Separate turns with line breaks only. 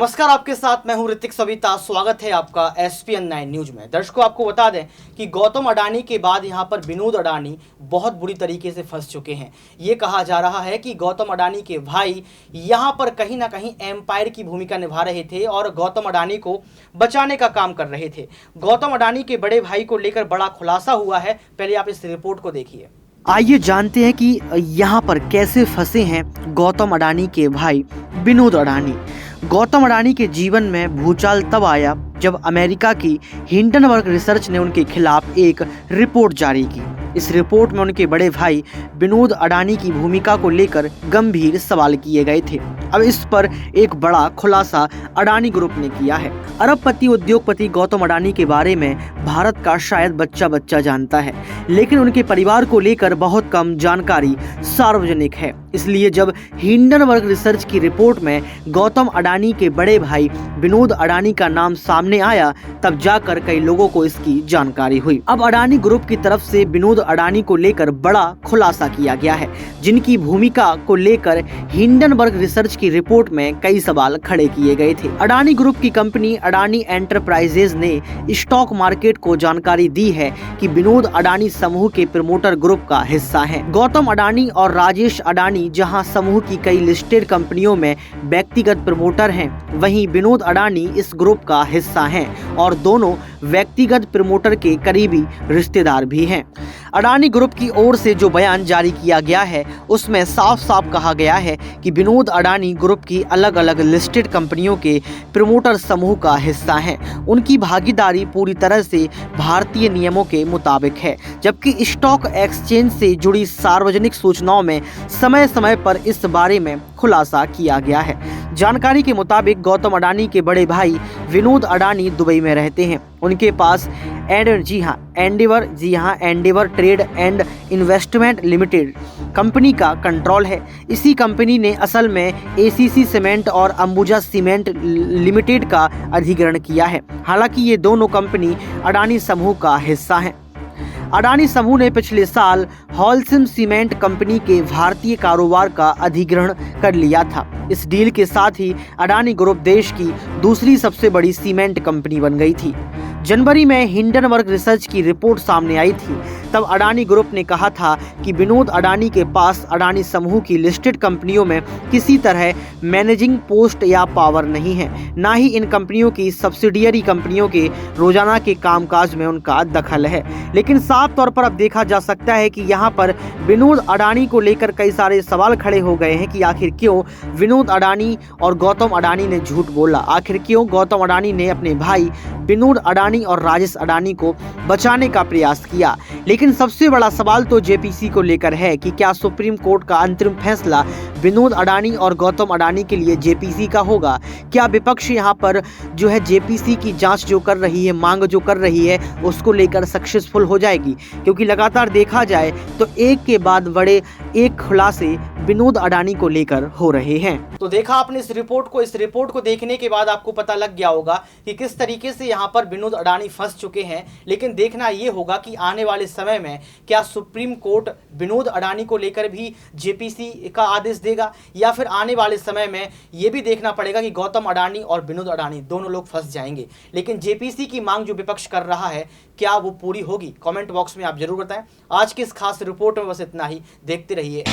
नमस्कार, आपके साथ मैं हूं ऋतिक सविता। स्वागत है आपका SPN9 न्यूज में। दर्शकों, आपको बता दें कि गौतम अडानी के बाद यहां पर विनोद अडानी बहुत बुरी तरीके से फंस चुके हैं। ये कहा जा रहा है कि गौतम अडानी के भाई यहां पर कहीं ना कहीं एम्पायर की भूमिका निभा रहे थे और गौतम अडानी को बचाने का काम कर रहे थे। गौतम अडानी के बड़े भाई को लेकर बड़ा खुलासा हुआ है। पहले आप इस रिपोर्ट को देखिए।
आइए जानते हैं कि यहाँ पर कैसे फंसे हैं गौतम अडानी के भाई विनोद अडानी। गौतम अडानी के जीवन में भूचाल तब आया जब अमेरिका की हिंडनबर्ग रिसर्च ने उनके खिलाफ एक रिपोर्ट जारी की। इस रिपोर्ट में उनके बड़े भाई विनोद अडानी की भूमिका को लेकर गंभीर सवाल किए गए थे। अब इस पर एक बड़ा खुलासा अडानी ग्रुप ने किया है। अरबपति उद्योगपति गौतम अडानी के बारे में भारत का शायद बच्चा जानता है, लेकिन उनके परिवार को लेकर बहुत कम जानकारी सार्वजनिक है। इसलिए जब हिंडनबर्ग रिसर्च की रिपोर्ट में गौतम अडानी के बड़े भाई विनोद अडानी का नाम सामने आया, तब जाकर कई लोगों को इसकी जानकारी हुई। अब अडानी ग्रुप की तरफ से विनोद अडानी को लेकर बड़ा खुलासा किया गया है, जिनकी भूमिका को लेकर हिंडनबर्ग रिसर्च की रिपोर्ट में कई सवाल खड़े किए गए थे। अडानी ग्रुप की कंपनी अडानी एंटरप्राइजेज ने स्टॉक मार्केट को जानकारी दी है कि विनोद अडानी समूह के प्रमोटर ग्रुप का हिस्सा है। गौतम अडानी और राजेश अडानी जहां समूह की कई लिस्टेड कंपनियों में व्यक्तिगत प्रमोटर हैं, वहीं विनोद अडानी इस ग्रुप का हिस्सा हैं और दोनों व्यक्तिगत प्रमोटर के करीबी रिश्तेदार भी हैं। अडानी ग्रुप की ओर से जो बयान जारी किया गया है, उसमें साफ साफ कहा गया है कि विनोद अडानी ग्रुप की अलग अलग लिस्टेड कंपनियों के प्रमोटर समूह का हिस्सा हैं। उनकी भागीदारी पूरी तरह से भारतीय नियमों के मुताबिक है, जबकि स्टॉक एक्सचेंज से जुड़ी सार्वजनिक सूचनाओं में समय समय पर इस बारे में खुलासा किया गया है। जानकारी के मुताबिक गौतम अडानी के बड़े भाई विनोद अडानी दुबई में रहते हैं। उनके पास Endeavour trade and investment limited company का कंट्रोल है। इसी कंपनी ने असल में ACC सीमेंट और अंबुजा सीमेंट लिमिटेड का अधिग्रहण किया है। हालांकि ये दोनों कंपनी अडानी समूह का हिस्सा हैं। अडानी समूह ने पिछले साल हॉलसिम सीमेंट कंपनी के भारतीय कारोबार का अधिग्रहण कर लिया था। इस डील के साथ ही अडानी ग्रुप देश की दूसरी सबसे बड़ी सीमेंट कंपनी बन गई थी। जनवरी में हिंडनबर्ग रिसर्च की रिपोर्ट सामने आई थी। तब अडानी ग्रुप ने कहा था कि विनोद अडानी के पास अडानी समूह की लिस्टेड कंपनियों में किसी तरह मैनेजिंग पोस्ट या पावर नहीं है, ना ही इन कंपनियों की सब्सिडियरी कंपनियों के रोजाना के कामकाज में उनका दखल है। लेकिन साफ तौर पर अब देखा जा सकता है कि यहाँ पर विनोद अडानी को लेकर कई सारे सवाल खड़े हो गए हैं कि आखिर क्यों विनोद अडानी और गौतम अडानी ने झूठ बोला। आखिर क्यों गौतम अडानी ने अपने भाई विनोद अडानी और राजेश अडानी को बचाने का प्रयास किया। लेकिन सबसे बड़ा सवाल तो JPC को लेकर है कि क्या सुप्रीम कोर्ट का अंतरिम फैसला विनोद अडानी और गौतम अडानी के लिए JPC का होगा? क्या विपक्ष यहाँ पर जो है JPC की जांच जो कर रही है, मांग जो कर रही है, उसको लेकर सक्सेसफुल हो जाएगी? क्योंकि लगातार देखा जाए तो एक के बाद बड़े एक खुलासे विनोद अडानी को लेकर हो रहे हैं।
तो देखा आपने इस रिपोर्ट को देखने के बाद आपको पता लग गया होगा कि किस तरीके से यहाँ पर विनोद अडानी फंस चुके हैं। लेकिन देखना ये होगा कि आने वाले समय में क्या सुप्रीम कोर्ट विनोद अडानी को लेकर भी JPC का आदेश देगा, या फिर आने वाले समय में ये भी देखना पड़ेगा कि गौतम अडानी और विनोद अडानी दोनों लोग फंस जाएंगे। लेकिन JPC की मांग जो विपक्ष कर रहा है, क्या वो पूरी होगी? कमेंट बॉक्स में आप जरूर बताएं। आज की इस खास रिपोर्ट में बस इतना ही। देखते रहिए।